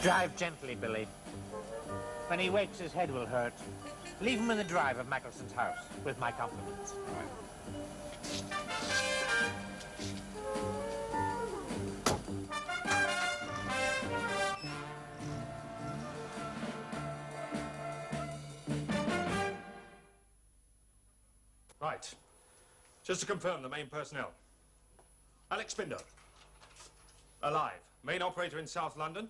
Drive gently, Billy. When he wakes, his head will hurt. Leave him in the drive of Mackelson's house, with my compliments. Right. Just to confirm the main personnel. Alex Spindoe. Alive. Main operator in South London.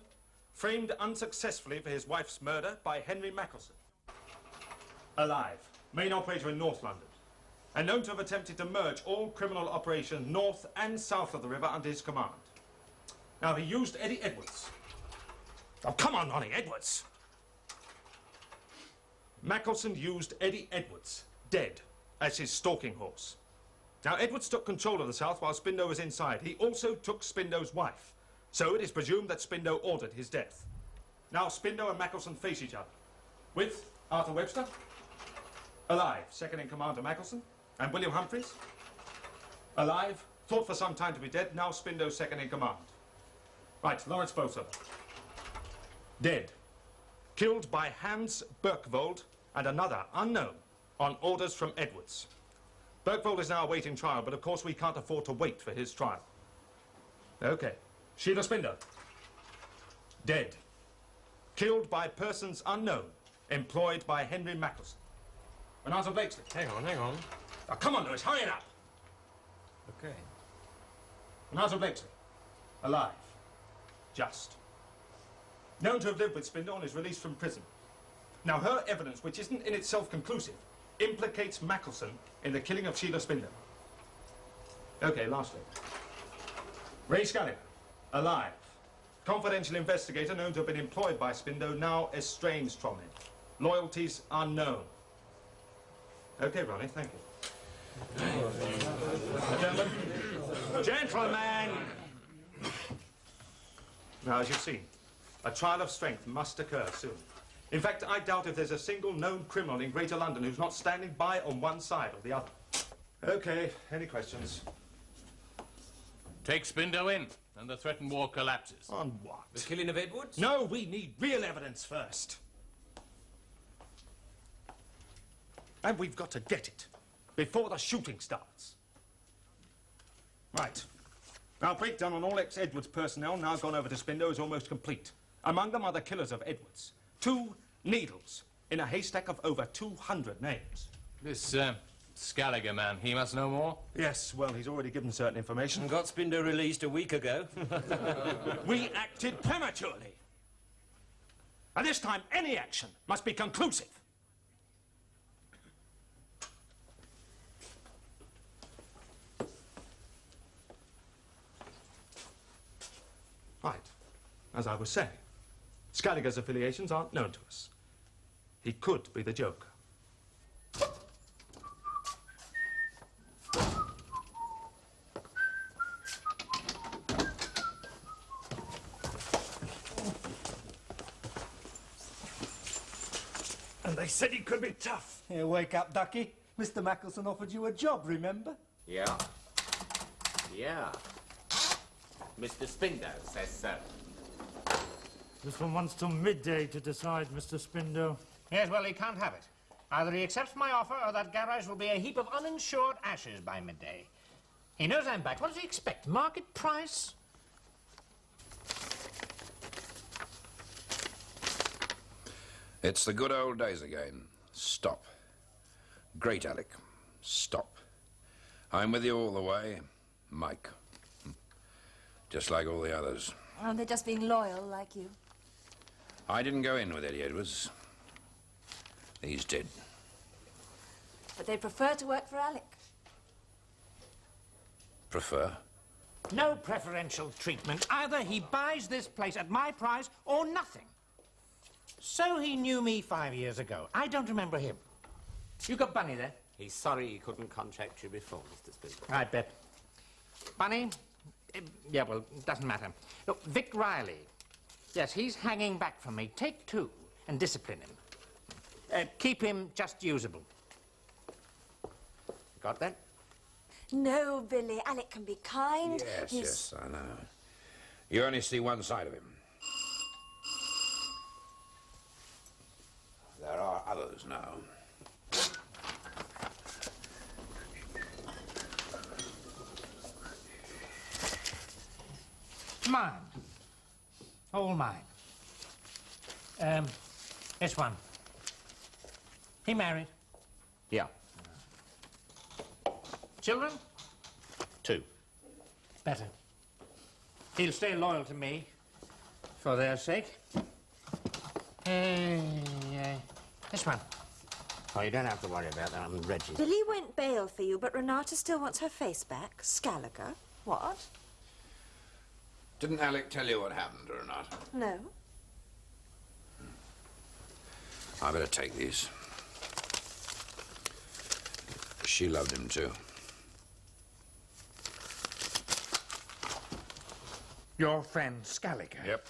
Framed unsuccessfully for his wife's murder by Henry Mackelson. Alive. Main operator in North London. And known to have attempted to merge all criminal operations north and south of the river under his command. Now, he used Eddie Edwards. Oh, come on, Ronnie, Edwards. Mackelson used Eddie Edwards, dead, as his stalking horse. Now, Edwards took control of the South while Spindoe was inside. He also took Spindoe's wife. So it is presumed that Spindoe ordered his death. Now, Spindoe and Mackelson face each other. With Arthur Webster, alive, second in command to Mackelson, and William Humphreys, alive, thought for some time to be dead, now Spindoe second in command. Right, Lawrence Bosa, dead, killed by Hans Berkvold and another unknown on orders from Edwards. Berkvold is now awaiting trial, but of course we can't afford to wait for his trial. Okay. Sheila Spindoe, dead, killed by persons unknown, employed by Henry Mackelson. And Arthur Blakesley. Hang on. Now, come on, Lewis, hurry it up. Okay. And Arthur Blakesley, alive, just. Known to have lived with Spindoe and is released from prison. Now, her evidence, which isn't in itself conclusive, implicates Mackelson in the killing of Sheila Spindoe. Okay, lastly. Ray Scallagher, alive. Confidential investigator known to have been employed by Spindoe, now estranged from him. Loyalties unknown. Okay, Ronnie, thank you. Gentlemen. Gentlemen! Now, as you've seen, a trial of strength must occur soon. In fact, I doubt if there's a single known criminal in Greater London who's not standing by on one side or the other. Okay, any questions? Take Spindoe in, and the threatened war collapses. On what? The killing of Edwards? No, we need real evidence first. And we've got to get it before the shooting starts. Right. Our breakdown on all ex-Edwards personnel now gone over to Spindoe is almost complete. Among them are the killers of Edwards. 2 needles in a haystack of over 200 names. This, Scallagher man, he must know more? Yes, well, he's already given certain information. And got Spindoe released a week ago. We acted prematurely. And this time, any action must be conclusive. Right. As I was saying, Scallagher's affiliations aren't known to us. He could be the Joker. And they said he could be tough. Here, wake up, Ducky. Mr. Mackelson offered you a job, remember? Yeah. Mr. Spindoe says so. This one wants till midday to decide, Mr. Spindoe. Yes, well, he can't have it. Either he accepts my offer or that garage will be a heap of uninsured ashes by midday. He knows I'm back. What does he expect? Market price? It's the good old days again. Stop. Great, Alec. Stop. I'm with you all the way. Mike. Just like all the others. Oh, they're just being loyal, like you. I didn't go in with Eddie Edwards. He's dead. But they prefer to work for Alec. Prefer? No preferential treatment. Either he buys this place at my price or nothing. So he knew me 5 years ago. I don't remember him. You got Bunny there? He's sorry he couldn't contact you before, Mr. Spindoe. I bet. Bunny? Yeah, well, it doesn't matter. Look, Vic Riley. Yes, he's hanging back from me. Take 2 and discipline him. Keep him just usable. Got that? No, Billy. Alec can be kind. Yes, I know. You only see one side of him. There are others now. Mine. All mine. This one. He married? Yeah. Children? 2. Better. He'll stay loyal to me, for their sake. This one. Oh, you don't have to worry about that. I'm Reggie. Billy went bail for you, but Renata still wants her face back. Scaliger. What? Didn't Alec tell you what happened or not? No. I better take these. She loved him too. Your friend Scaliger? Yep.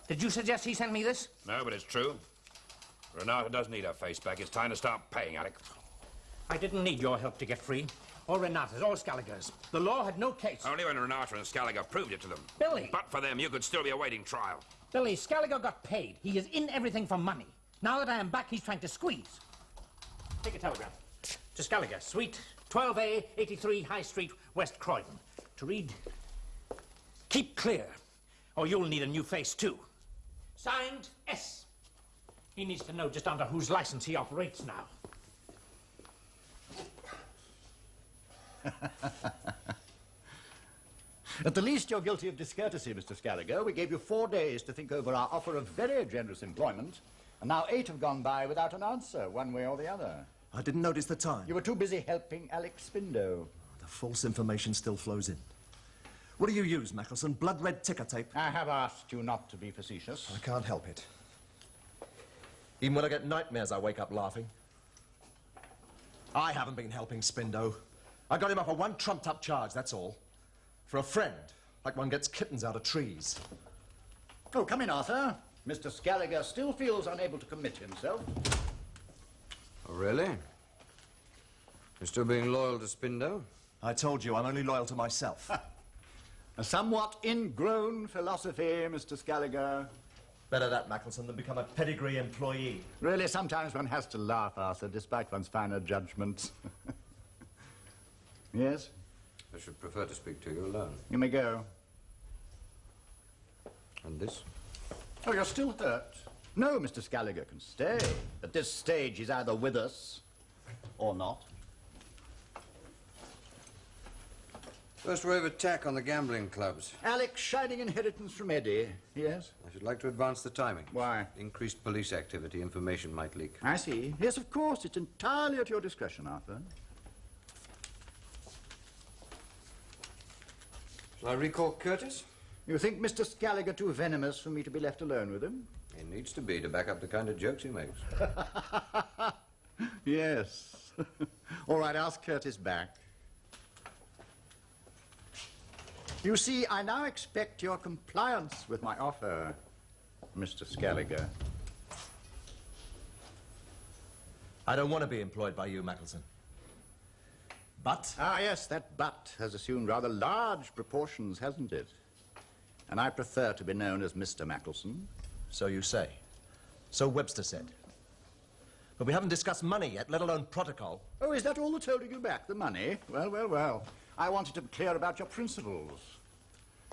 Did you suggest he sent me this? No, but it's true. Renata does need her face back. It's time to start paying, Alec. I didn't need your help to get free. Or Renata's, or Scaliger's. The law had no case. Only when Renata and Scaliger proved it to them. Billy! But for them, you could still be awaiting trial. Billy, Scaliger got paid. He is in everything for money. Now that I am back, he's trying to squeeze. Take a telegram. To Scaliger, Suite 12A, 83 High Street, West Croydon. To read, keep clear, or you'll need a new face, too. Signed, S. He needs to know just under whose license he operates now. At the least, you're guilty of discourtesy, Mr. Scaliger. We gave you 4 days to think over our offer of very generous employment, and now 8 have gone by without an answer, one way or the other. I didn't notice the time. You were too busy helping Alec Spindoe. The false information still flows in. What do you use, Mackelson? Blood-red ticker tape? I have asked you not to be facetious. I can't help it. Even when I get nightmares, I wake up laughing. I haven't been helping Spindoe. I got him up on one trumped-up charge, that's all. For a friend, like one gets kittens out of trees. Oh, come in, Arthur. Mr. Scaliger still feels unable to commit himself. Oh, really? You're still being loyal to Spindoe? I told you, I'm only loyal to myself. A somewhat ingrown philosophy, Mr. Scaliger. Better that, Mackelson, than become a pedigree employee. Really, sometimes one has to laugh, Arthur, despite one's finer judgments. Yes? I should prefer to speak to you alone. You may go. And this? Oh, you're still hurt? No, Mr. Scaliger can stay. At this stage, he's either with us or not. First wave attack on the gambling clubs. Alex shining inheritance from Eddie. Yes? I should like to advance the timing. Why? Increased police activity. Information might leak. I see. Yes, of course. It's entirely at your discretion, Arthur. Shall I recall Curtis? You think Mr. Scaliger too venomous for me to be left alone with him? He needs to be to back up the kind of jokes he makes. Yes. All right, ask Curtis back. You see, I now expect your compliance with my offer, Mr. Scaliger. I don't want to be employed by you, Mackelson. But? Ah, yes, that but has assumed rather large proportions, hasn't it? And I prefer to be known as Mr. Mackelson. So you say. So Webster said. But we haven't discussed money yet, let alone protocol. Oh, is that all that's holding you back, the money? Well, well, well. I wanted to be clear about your principles.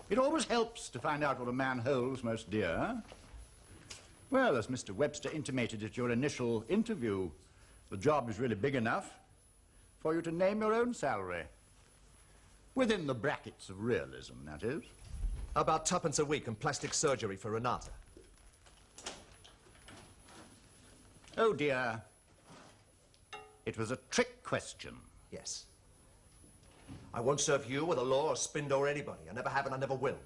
It always helps to find out what a man holds most dear. Well, as Mr. Webster intimated at your initial interview, the job is really big enough for you to name your own salary. Within the brackets of realism, that is. About twopence a week and plastic surgery for Renata. Oh, dear. It was a trick question. Yes. I won't serve you or the law or Spindoe or anybody. I never have and I never will.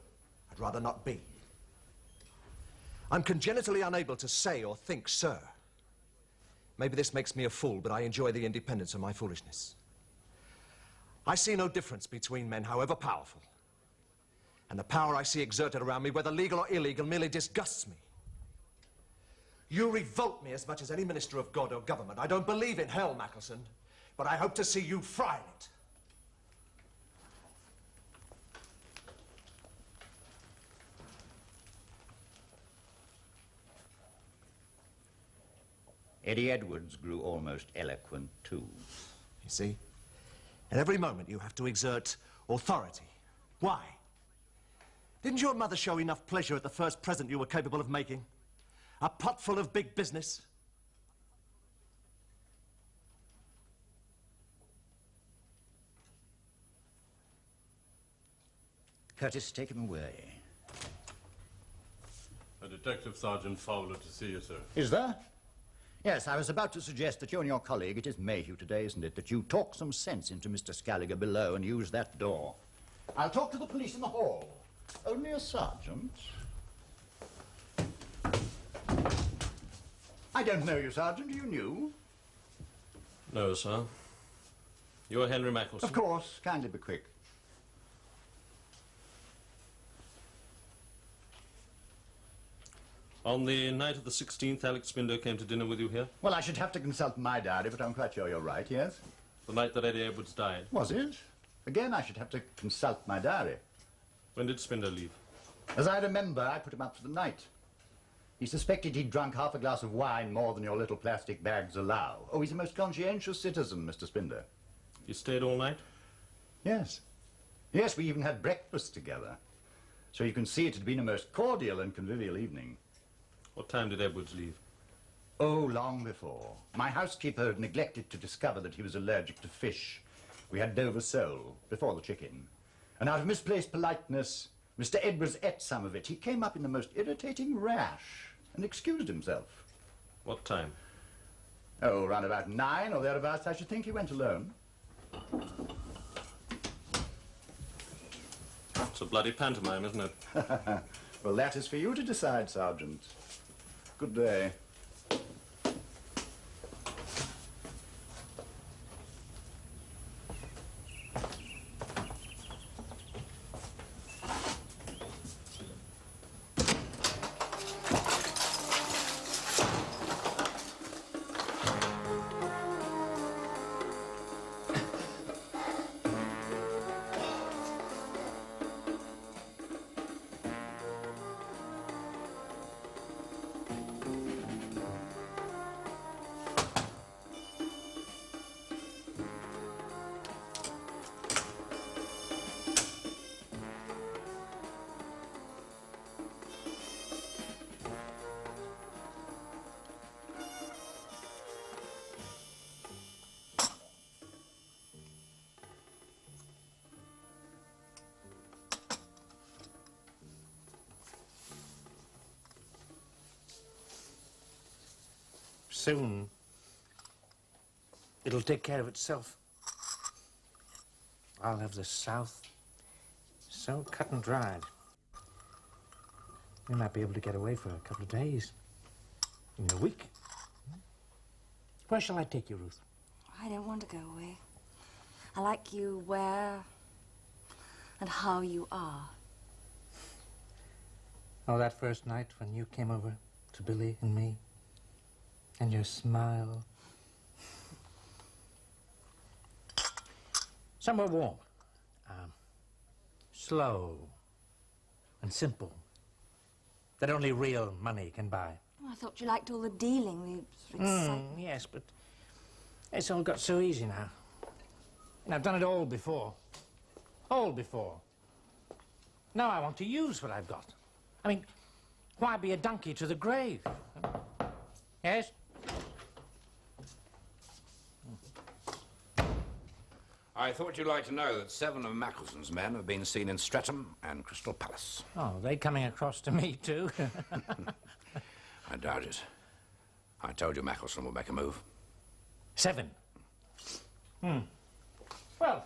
I'd rather not be. I'm congenitally unable to say or think, sir. Maybe this makes me a fool, but I enjoy the independence of my foolishness. I see no difference between men, however powerful. And the power I see exerted around me, whether legal or illegal, merely disgusts me. You revolt me as much as any minister of God or government. I don't believe in hell, Mackelson, but I hope to see you fry in it. Eddie Edwards grew almost eloquent, too. You see? At every moment you have to exert authority. Why? Didn't your mother show enough pleasure at the first present you were capable of making? A pot full of big business? Curtis, take him away. A Detective Sergeant Fowler to see you, sir. Is there? Yes, I was about to suggest that you and your colleague, it is Mayhew today, isn't it, that you talk some sense into Mr. Scaliger below and use that door. I'll talk to the police in the hall. Only a sergeant? I don't know you, Sergeant. You knew? No, sir. You're Henry Mackleson. Of course. Kindly be quick. On the night of the 16th, Alex Spindoe came to dinner with you here? Well, I should have to consult my diary, but I'm quite sure you're right, yes? The night that Eddie Edwards died. Was it? Again, I should have to consult my diary. When did Spindoe leave? As I remember, I put him up for the night. He suspected he'd drunk half a glass of wine more than your little plastic bags allow. Oh, he's a most conscientious citizen, Mr. Spindoe. You stayed all night? Yes. Yes, we even had breakfast together. So you can see it had been a most cordial and convivial evening. What time did Edwards leave? Oh, long before. My housekeeper had neglected to discover that he was allergic to fish. We had Dover sole before the chicken. And out of misplaced politeness, Mr. Edwards ate some of it. He came up in the most irritating rash and excused himself. What time? Oh, round about 9 or thereabouts, I should think. He went alone. It's a bloody pantomime, isn't it? Well, that is for you to decide, Sergeant. Good day. Soon, it'll take care of itself. I'll have the South so cut and dried. We might be able to get away for a couple of days. In a week. Where shall I take you, Ruth? I don't want to go away. I like you where and how you are. Oh, that first night when you came over to Billy and me. And your smile. Somewhere warm. Slow and simple. That only real money can buy. Oh, I thought you liked all the dealing, the excitement. Yes, but it's all got so easy now. And I've done it all before. All before. Now I want to use what I've got. I mean, why be a donkey to the grave? Yes? I thought you'd like to know that 7 of Mackleson's men have been seen in Streatham and Crystal Palace. Oh, they coming across to me, too? I doubt it. I told you Mackleson would make a move. 7. Well,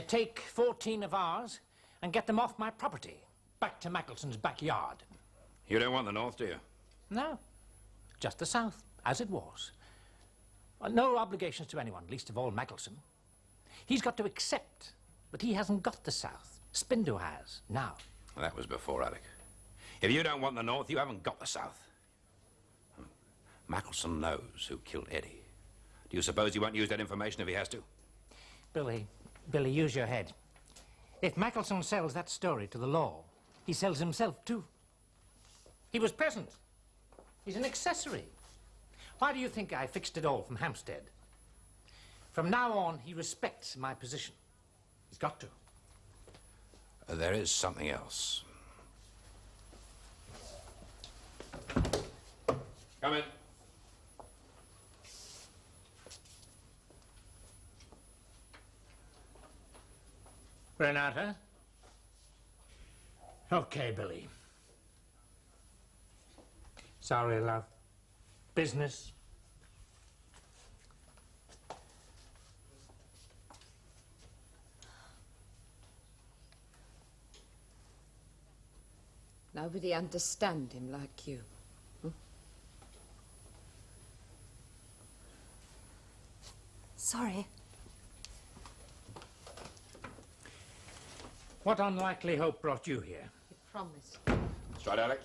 take 14 of ours and get them off my property, back to Mackleson's backyard. You don't want the North, do you? No, just the South, as it was. No obligations to anyone, least of all Mackleson. He's got to accept that he hasn't got the South. Spindoe has, now. Well, that was before, Alec. If you don't want the North, you haven't got the South. Mackleson knows who killed Eddie. Do you suppose he won't use that information if he has to? Billy, use your head. If Mackleson sells that story to the law, he sells himself, too. He was present. He's an accessory. Why do you think I fixed it all from Hampstead? From now on, he respects my position. He's got to. There is something else. Come in. Renata? Okay, Billy. Sorry, love. Business. Nobody understand him like you. Sorry. What unlikely hope brought you here? He promised. That's right, Alec.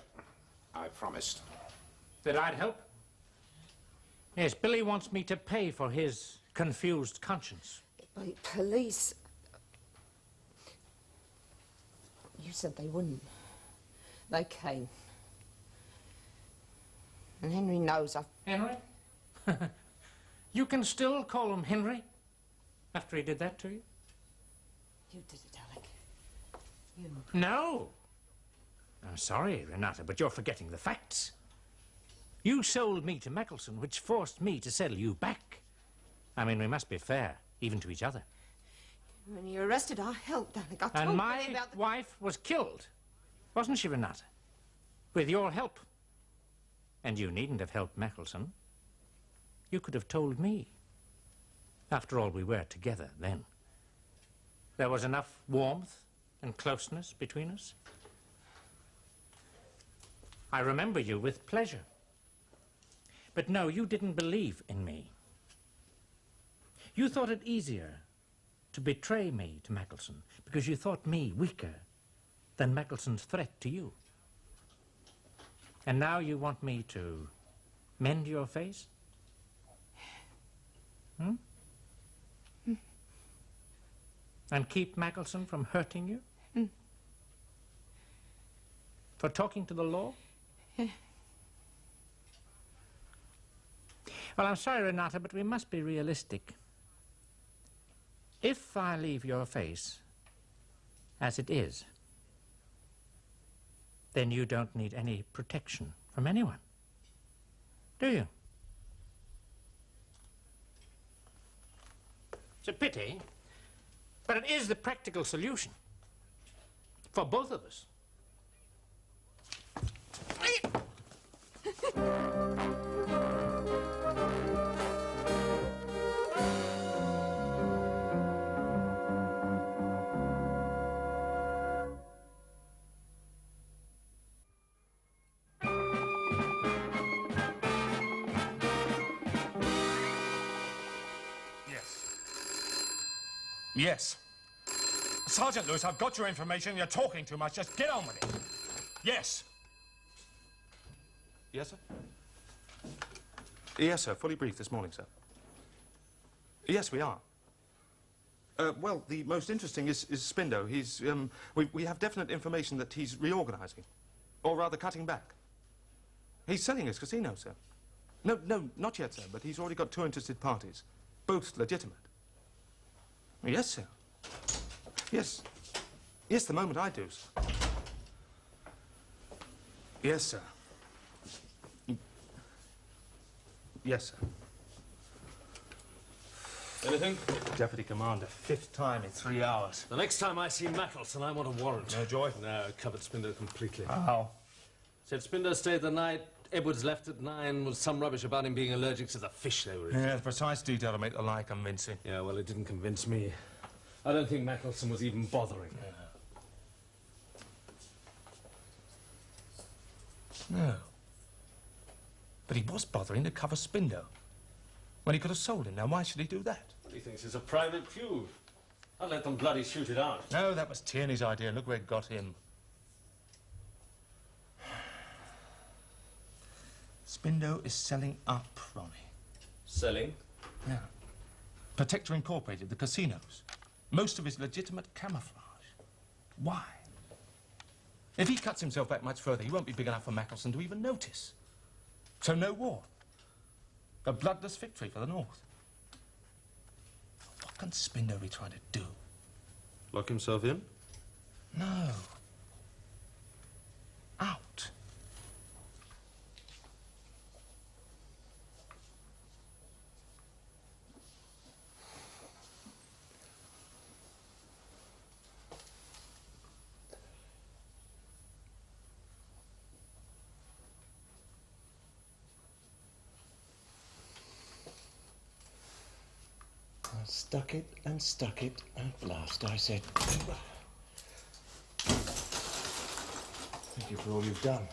I promised. That I'd help? Yes, Billy wants me to pay for his confused conscience. But police... You said they wouldn't. They came. And Henry knows I've... Henry? You can still call him Henry? After he did that to you? You did it, Alec. You. No. I'm sorry, Renata, but you're forgetting the facts. You sold me to Michelson, which forced me to sell you back. I mean, we must be fair, even to each other. When you arrested, I helped, Alec. I told And my Billy about the... wife was killed, wasn't she, Renata? With your help. And you needn't have helped Michelson. You could have told me. After all, we were together then. There was enough warmth and closeness between us. I remember you with pleasure. But no, you didn't believe in me. You thought it easier to betray me to Michelson because you thought me weaker than Michelson's threat to you. And now you want me to mend your face? Hmm? And keep Michelson from hurting you? For talking to the law? Well, I'm sorry, Renata, but we must be realistic. If I leave your face as it is, then you don't need any protection from anyone, do you? It's a pity, but it is the practical solution for both of us. Yes. Sergeant Lewis, I've got your information. You're talking too much. Just get on with it. Yes. Yes, sir? Yes, sir. Fully briefed this morning, sir. Yes, we are. Well, the most interesting is Spindoe. He's, we have definite information that he's reorganizing. Or rather, cutting back. He's selling his casino, sir. No, not yet, sir, but he's already got 2 interested parties. Both legitimate. Yes, sir. Yes. Yes, the moment I do, sir. Yes, sir. Yes, sir. Anything? Deputy Commander, 5th time in 3 hours. The next time I see Michelson, I want a warrant. No joy? No, covered Spindoe completely. How? Said Spindoe stayed the night. Edwards left at 9 with some rubbish about him being allergic to the fish they were eating. Yeah, the precise detail to make the lie convincing. Yeah, well, it didn't convince me. I don't think Michelson was even bothering. No. But he was bothering to cover Spindoe. When he could have sold him. Now, why should he do that? He thinks it's a private feud. I'd let them bloody shoot it out. No, that was Tierney's idea. Look where it got him. Spindoe is selling up, Ronnie. Selling? Yeah. Protector Incorporated, the casinos. Most of his legitimate camouflage. Why? If he cuts himself back much further, he won't be big enough for Michelson to even notice. So no war. A bloodless victory for the North. What can Spindoe be trying to do? Lock himself in? No. Out. I stuck it and stuck it. At last I said, thank you for all you've done.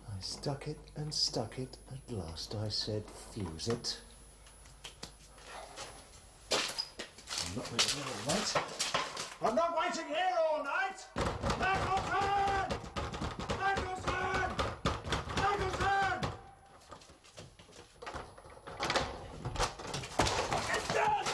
I stuck it and stuck it. At last I said, fuse it. I'm not waiting here all night. I'm not waiting here all night! Nicholson! Nicholson! Nicholson! It's done!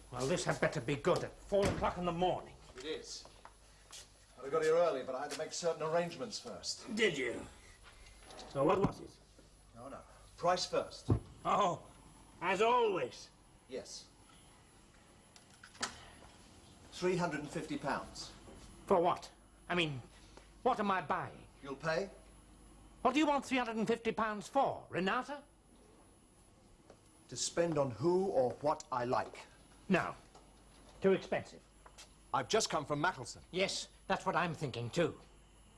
Well, this had better be good at 4 o'clock in the morning. It is. I got here early, but I had to make certain arrangements first. Did you? So what was it? No. Price first. Oh, as always. Yes. £350. For what? I mean, what am I buying? You'll pay? What do you want £350 for? Renata? To spend on who or what I like. No. Too expensive. I've just come from Mackelson. Yes, that's what I'm thinking too.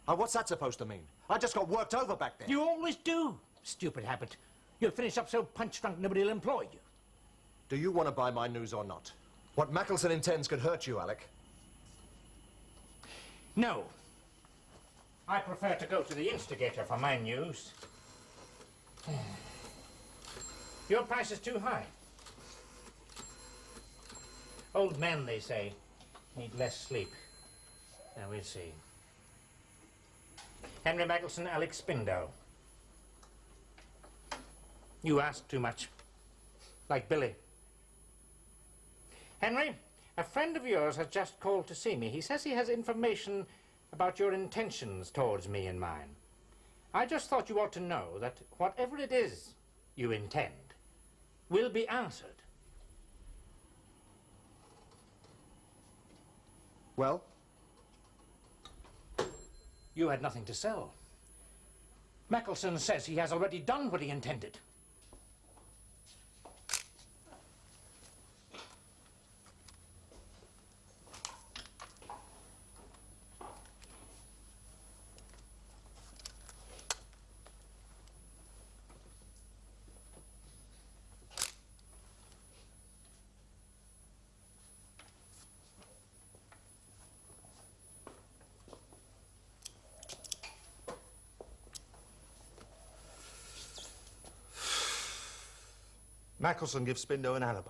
What's that supposed to mean? I just got worked over back there. You always do. Stupid habit. You'll finish up so punch-drunk nobody'll employ you. Do you want to buy my news or not? What Mackelson intends could hurt you, Alec. No. I prefer to go to the instigator for my news. Your price is too high. Old men, they say, need less sleep. Now, we'll see. Henry Mackelson, Alex Spindoe. You ask too much. Like Billy. Henry, a friend of yours has just called to see me. He says he has information about your intentions towards me and mine. I just thought you ought to know that whatever it is you intend will be answered. Well? You had nothing to sell. Mackelson says he has already done what he intended. Mackelson gives Spindoe an alibi,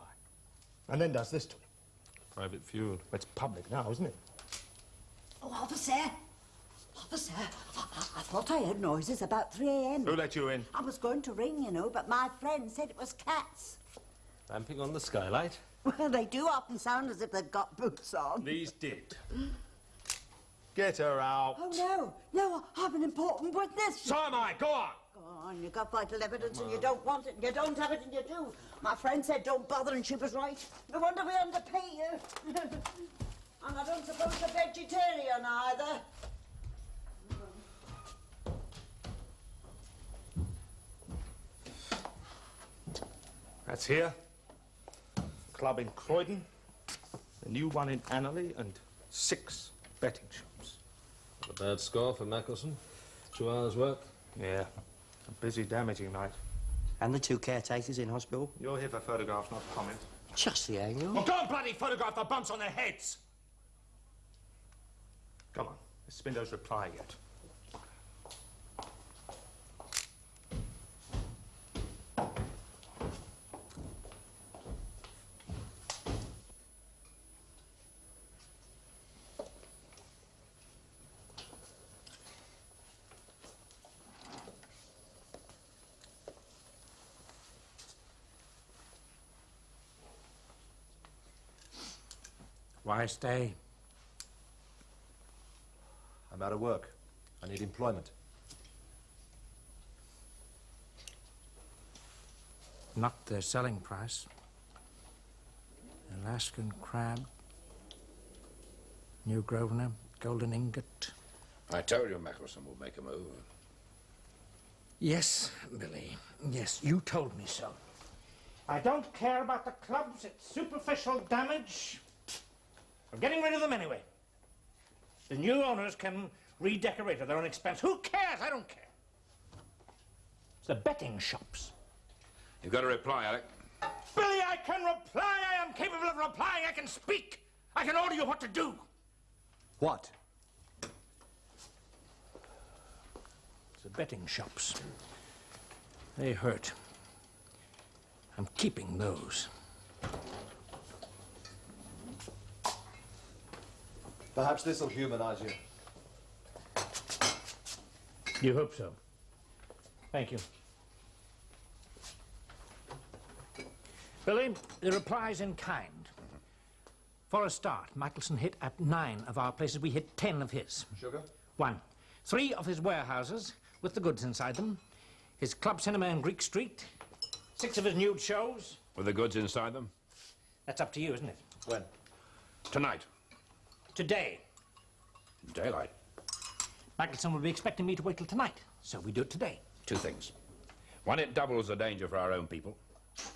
and then does this to him. Private feud. It's public now, isn't it? Oh, officer! Officer, I thought I heard noises about 3 a.m. Who let you in? I was going to ring, you know, but my friend said it was cats. Vamping on the skylight? Well, they do often sound as if they've got boots on. These did. Get her out. Oh, no. No, I have an important witness. So am I. Go on. Go on, you've got vital evidence and you don't want it, and you don't have it and you do. My friend said don't bother and she was right. No wonder we underpay you. And I don't suppose you're vegetarian either. That's here. Club in Croydon, the new one in Annerley, and 6 betting shops. Not a bad score for Mackelson. 2 hours' work. Yeah, a busy, damaging night. And the 2 caretakers in hospital? You're here for photographs, not comment. Just the angle. Well, go and bloody photograph the bumps on their heads! Come on, is Spindoe's reply yet? Why stay? I'm out of work. I need employment. Not their selling price. Alaskan crab, New Grosvenor, golden ingot. I told you Mackelson will make a move. Yes, Billy. Yes, you told me so. I don't care about the clubs. It's superficial damage. I'm getting rid of them anyway. The new owners can redecorate at their own expense. Who cares? I don't care. It's the betting shops. You've got a reply, Alec. Billy, I can reply. I am capable of replying. I can speak. I can order you what to do. What? It's the betting shops. They hurt. I'm keeping those. Perhaps this'll humanize you. You hope so. Thank you. Billy, the reply's in kind. For a start, Michelson hit at 9 of our places. We hit 10 of his. Sugar? 1. 3 of his warehouses with the goods inside them. His club cinema in Greek Street. 6 of his nude shows. With the goods inside them? That's up to you, isn't it? When? Tonight. Today. Daylight. Michelson will be expecting me to wait till tonight, so we do it today. 2 things. 1, it doubles the danger for our own people.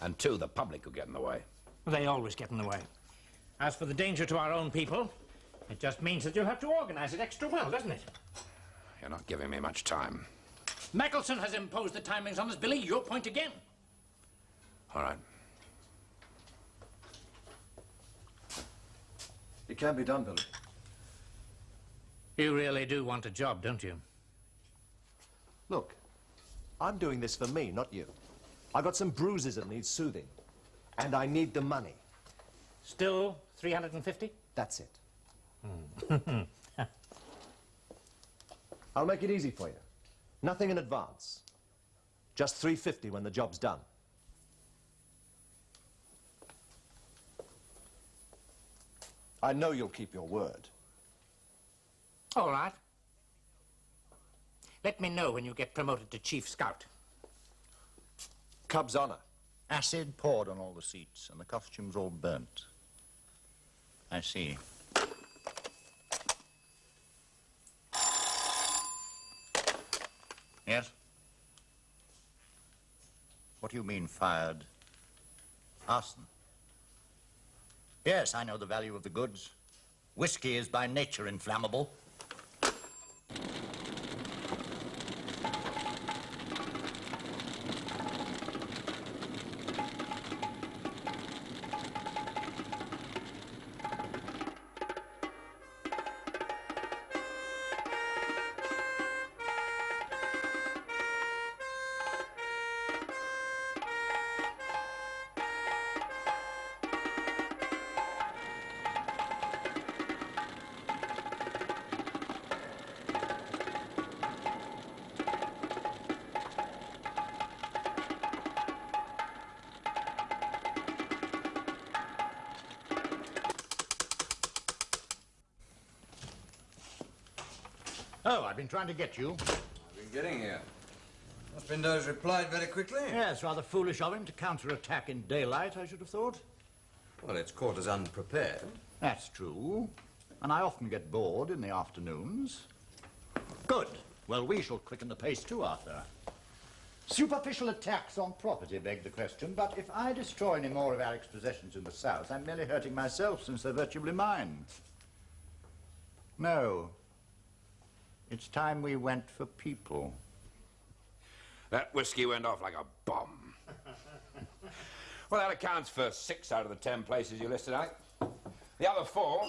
And 2, the public will get in the way. They always get in the way. As for the danger to our own people, it just means that you have to organize it extra well, doesn't it? You're not giving me much time. Michelson has imposed the timings on us, Billy. Your point again. All right. It can be done, Billy. You really do want a job, don't you? Look, I'm doing this for me, not you. I got some bruises that need soothing. And I need the money. Still 350? That's it. I'll make it easy for you. Nothing in advance. Just 350 when the job's done. I know you'll keep your word. All right. Let me know when you get promoted to chief scout. Cub's honor. Acid poured on all the seats, and the costumes all burnt. I see. Yes? What do you mean, fired? Arson? Yes, I know the value of the goods. Whiskey is by nature inflammable. Oh, I've been trying to get you. I've been getting here. Spindoe's replied very quickly. Yes, rather foolish of him to counterattack in daylight, I should have thought. Well, it's caught us unprepared. That's true. And I often get bored in the afternoons. Good. Well, we shall quicken the pace too, Arthur. Superficial attacks on property beg the question, but if I destroy any more of Alec's possessions in the south, I'm merely hurting myself since they're virtually mine. No. It's time we went for people. That whiskey went off like a bomb. Well, that accounts for 6 out of the 10 places you listed, Alec. The other 4...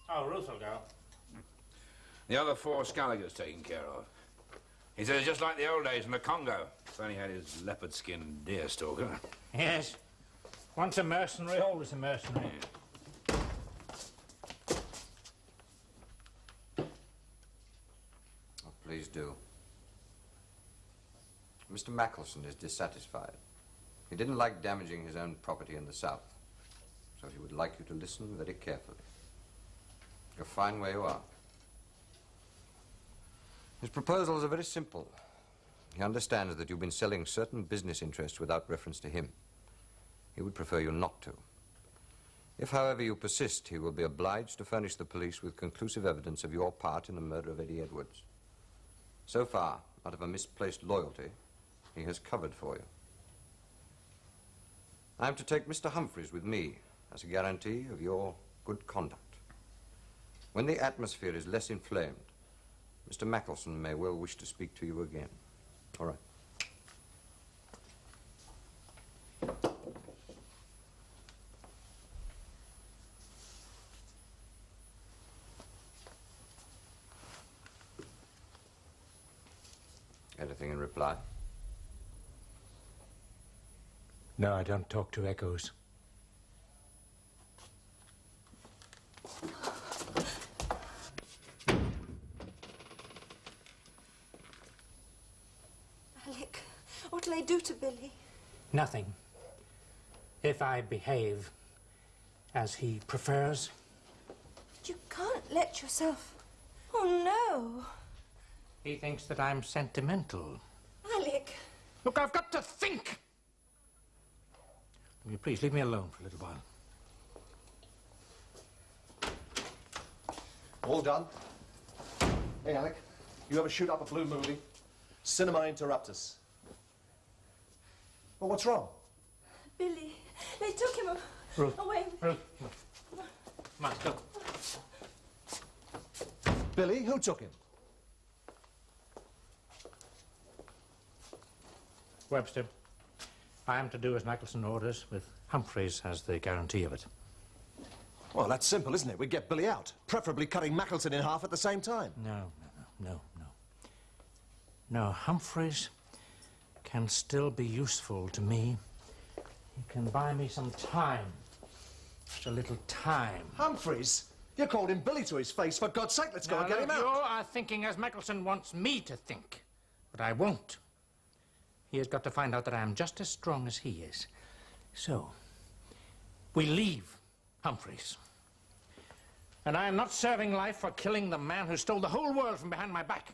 Oh, Ruth will go. The other 4 Scaliger's taken care of. He says just like the old days in the Congo. If only he had his leopard-skinned deer stalker. Yes. Once a mercenary, always a mercenary. Oh, please do. Mr. Mackelson is dissatisfied. He didn't like damaging his own property in the south, so he would like you to listen very carefully. You're fine where you are. His proposals are very simple. He understands that you've been selling certain business interests without reference to him. He would prefer you not to. If, however, you persist, he will be obliged to furnish the police with conclusive evidence of your part in the murder of Eddie Edwards. So far, out of a misplaced loyalty, he has covered for you. I am to take Mr. Humphreys with me as a guarantee of your good conduct. When the atmosphere is less inflamed, Mr. Mackelson may well wish to speak to you again. All right. Anything in reply? No, I don't talk to echoes. Alec, what'll I do to Billy? Nothing. If I behave as he prefers. You can't let yourself... Oh, no. He thinks that I'm sentimental. Alec. Look, I've got to think. Will you please leave me alone for a little while? All done? Hey, Alec, you ever shoot up a blue movie? Cinema interruptus. Well, what's wrong? Billy, they took him Ruth. away. Ruth. Come on, go. Billy, who took him? Webster. I am to do as Mackelson orders, with Humphreys as the guarantee of it. Well, that's simple, isn't it? We'd get Billy out, preferably cutting Mackelson in half at the same time. No. No, Humphreys can still be useful to me. He can buy me some time. Just a little time. Humphreys? You called him Billy to his face. For God's sake, let's go and get him out. You are thinking as Mackelson wants me to think, but I won't. He has got to find out that I am just as strong as he is. So, we leave Humphreys. And I am not serving life for killing the man who stole the whole world from behind my back.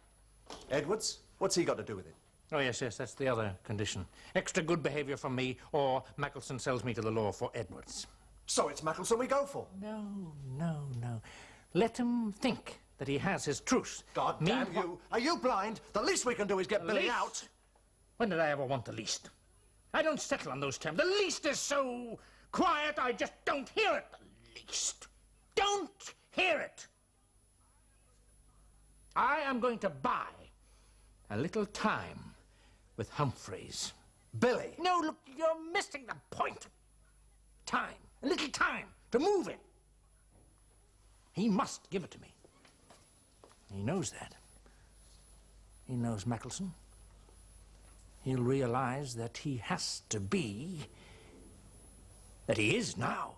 Edwards? What's he got to do with it? Oh, yes, that's the other condition. Extra good behavior from me, or Mackelson sells me to the law for Edwards. So it's Mackelson we go for? No. Let him think that he has his truce. God damn you. Are you blind? The least we can do is get Billy out. When did I ever want the least? I don't settle on those terms. The least is so quiet, I just don't hear it. The least. Don't hear it. I am going to buy a little time with Humphreys. Billy! No, look, you're missing the point. Time. A little time to move in. He must give it to me. He knows that. He knows Mackelson. He'll realize that he has to be, that he is now,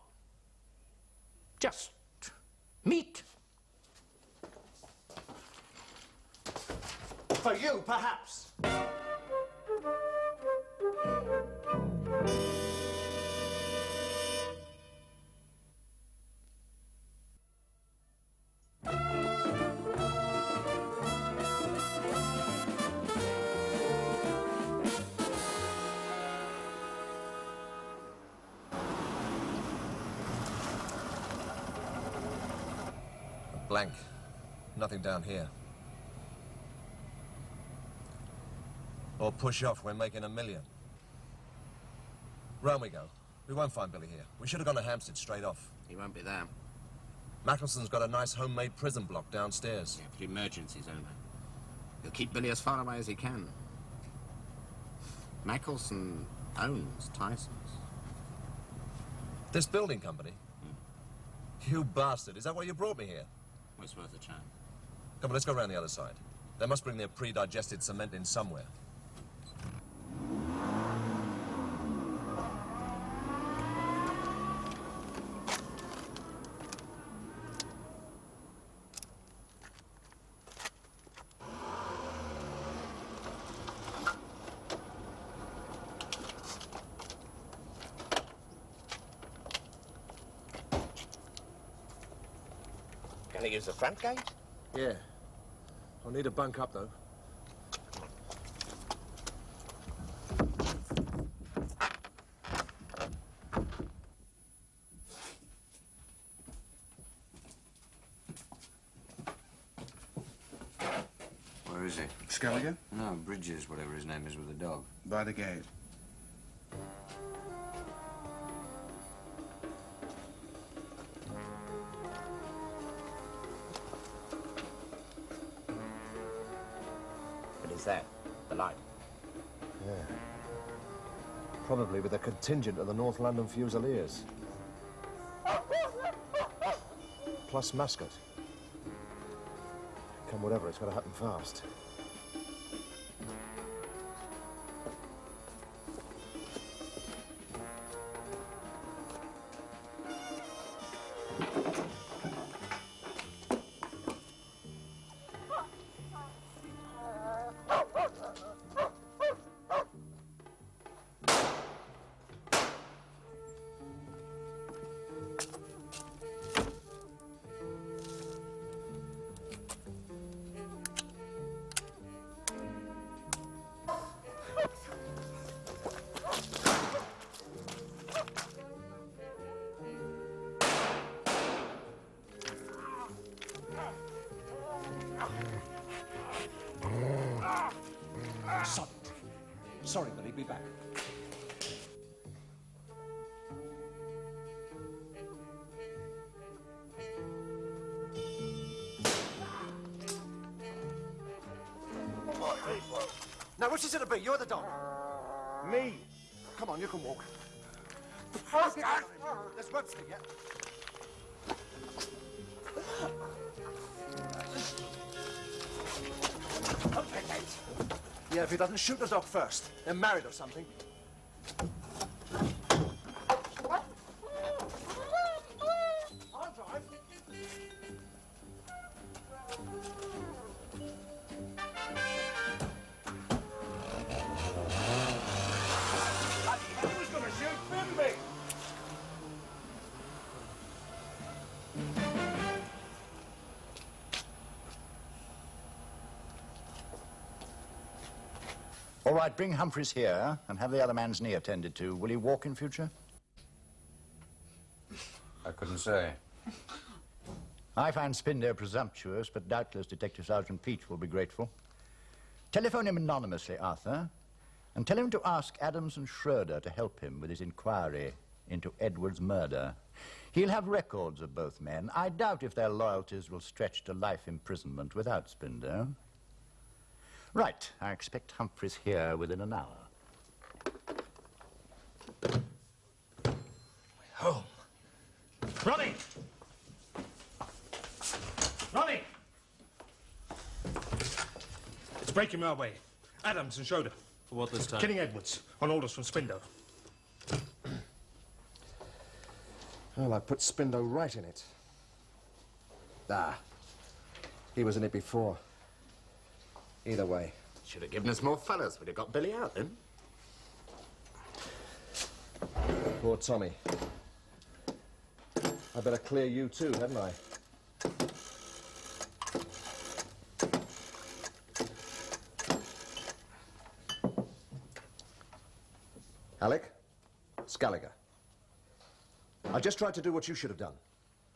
just meat. For you, perhaps. Blank. Nothing down here. Or push off, we're making $1 million. Round we go. We won't find Billy here. We should have gone to Hampstead straight off. He won't be there. Mackelson's got a nice homemade prison block downstairs. Yeah, for emergencies only. He'll keep Billy as far away as he can. Mackelson owns Tyson's. This building company? You bastard. Is that why you brought me here? Well, it's worth a chance. Come on, let's go around the other side. They must bring their pre-digested cement in somewhere. Can I use the front gate? Yeah. I'll need a bunk up, though. Where is he? Skelliger? No, Bridges, whatever his name is, with the dog. By the gate. What is that? The light? Yeah. Probably with a contingent of the North London Fusiliers. Plus Mascot. Come whatever, it's got to happen fast. Sorry, Billy, be back. Now, which is it to be? You're the dog. Me. Come on, you can walk. There's Webster, yeah? Okay, mate. Yeah, if he doesn't shoot the dog first. They're married or something. I'll drive. Who's gonna shoot Bimby? All right, bring Humphreys here and have the other man's knee attended to. Will he walk in future? I couldn't say. I find Spindoe presumptuous, but doubtless Detective Sergeant Peach will be grateful. Telephone him anonymously, Arthur, and tell him to ask Adams and Schroeder to help him with his inquiry into Edward's murder. He'll have records of both men. I doubt if their loyalties will stretch to life imprisonment without Spindoe. Right, I expect Humphreys here within an hour. Home. Ronnie! Ronnie! It's breaking my way. Adams and Schroeder. For what this time? Killing Edwards on orders from Spindoe. Well, I put Spindoe right in it. Ah. He was in it before. Either way. Should have given us more fellas. We'd have got Billy out then. Poor Tommy. I better clear you too, hadn't I? Alec, Skelliger. I just tried to do what you should have done.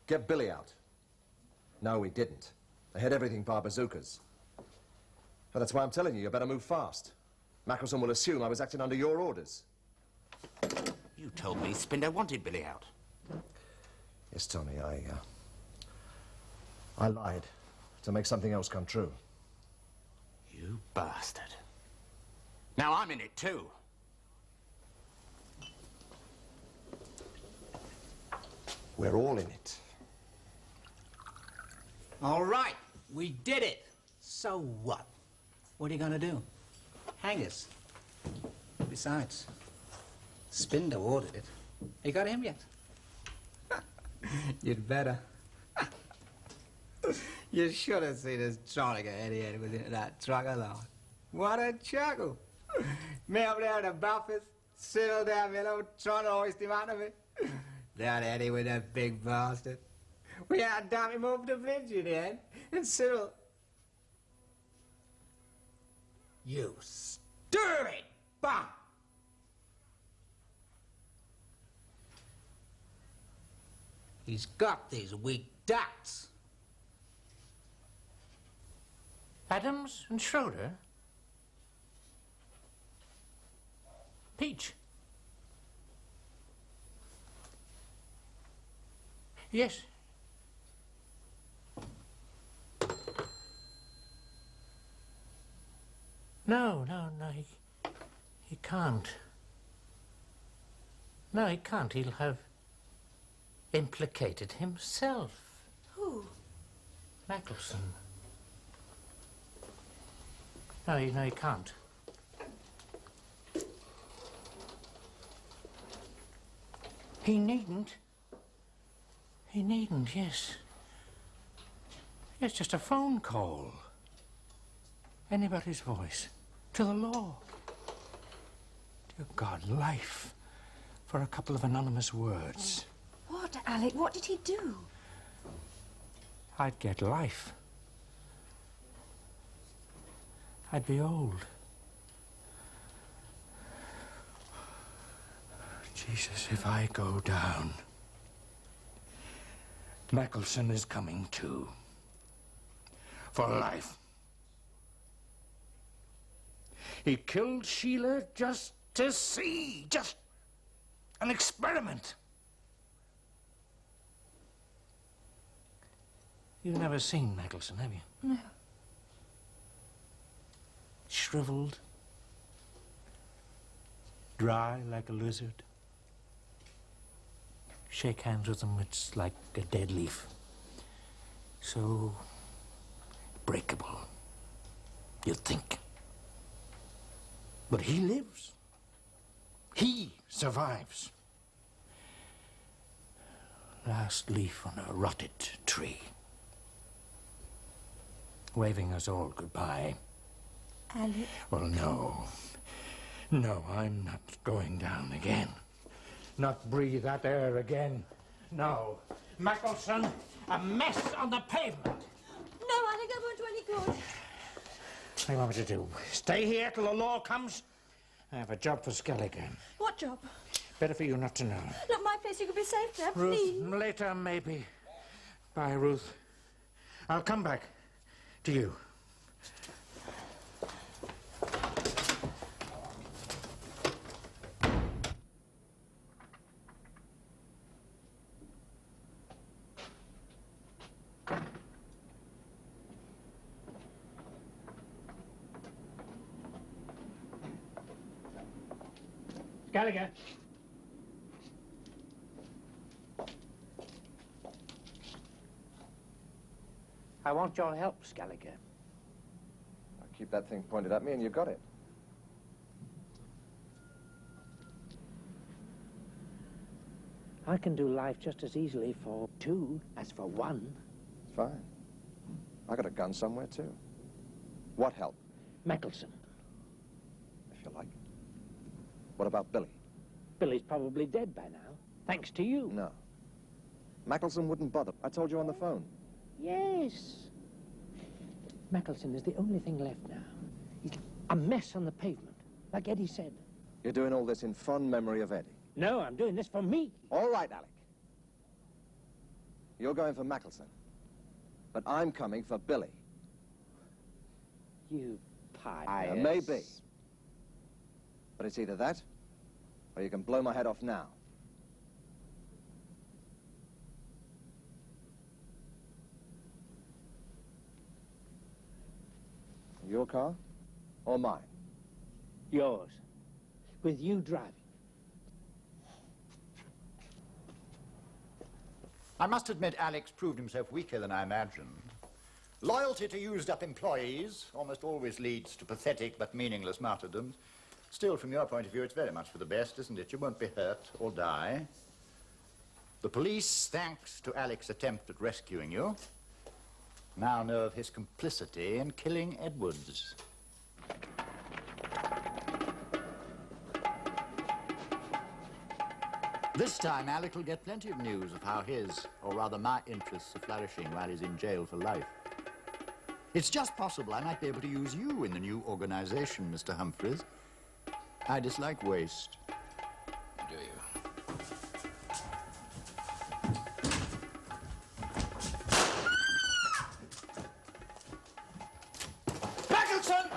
Get Billy out. No, we didn't. They had everything bar bazookas. Well, that's why I'm telling you, you better move fast. Mackelson will assume I was acting under your orders. You told me Spindoe wanted Billy out. Yes, Tony, I lied to make something else come true. You bastard. Now I'm in it too. We're all in it. All right, we did it. So what? What are you going to do? Hang us. Besides, Spindoe ordered it. You got him yet? You'd better. You should have seen us trying to get Eddie Edwards into that truck alone. What a chuckle. Me up there in the buffers, Cyril down below trying to hoist him out of it. That Eddie with that big bastard. We had to dump him over the bridge in the end. And Cyril... You stir it, bum! He's got these weak ducks. Adams and Schroeder? Peach? Yes. No, he can't. No, he can't. He'll have implicated himself. Who? Mackelson. No, he can't. He needn't. He needn't, yes. It's just a phone call. Anybody's voice. To the law. Dear God, life for a couple of anonymous words. What, Alec? What did he do? I'd get life. I'd be old. Jesus, if I go down, Mackelson is coming too. For life. He killed Sheila just to see, just an experiment. You've never seen Mackelson, have you? No. Shriveled, dry like a lizard. Shake hands with him, it's like a dead leaf. So breakable, you'd think. But he lives. He survives. Last leaf on a rotted tree. Waving us all goodbye. Alec? Well, no. No, I'm not going down again. Not breathe that air again. No. Mackelson, a mess on the pavement. No, Alec, I won't do any good. What do you want me to do? Stay here till the law comes? I have a job for Skelliger. What job? Better for you not to know. Look, my place, you could be safe there, Ruth, please. later, maybe. Bye, Ruth. I'll come back to you. Gallagher. I want your help, Skelliger. Keep that thing pointed at me and you got it. I can do life just as easily for two as for one. Fine. I got a gun somewhere, too. What help? Mackelson. If you like. What about Billy? Billy's probably dead by now, thanks to you. No. Mackelson wouldn't bother. I told you on the phone. Yes. Mackelson is the only thing left now. He's a mess on the pavement, like Eddie said. You're doing all this in fond memory of Eddie. No, I'm doing this for me. All right, Alec. You're going for Mackelson. but I'm coming for Billy. You pious. Maybe. But it's either that, or you can blow my head off now. Your car, or mine? Yours. With you driving. I must admit Alex proved himself weaker than I imagined. Loyalty to used-up employees almost always leads to pathetic but meaningless martyrdoms. Still, from your point of view, it's very much for the best, isn't it? You won't be hurt or die. The police, thanks to Alex's attempt at rescuing you, now know of his complicity in killing Edwards. This time, Alec will get plenty of news of how his, or rather my, interests are flourishing while he's in jail for life. It's just possible I might be able to use you in the new organization, Mr. Humphreys. I dislike waste. Do you? Paddleton!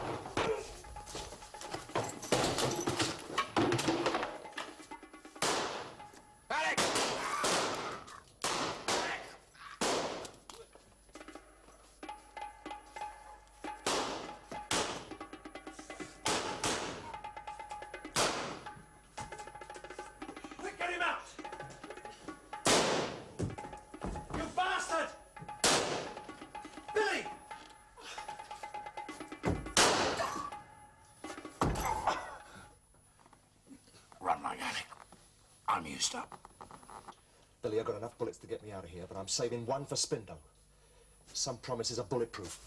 Get him out! You bastard! Billy! Run like Alec. I'm used up. Billy, I've got enough bullets to get me out of here, but I'm saving one for Spindoe. Some promises are bulletproof.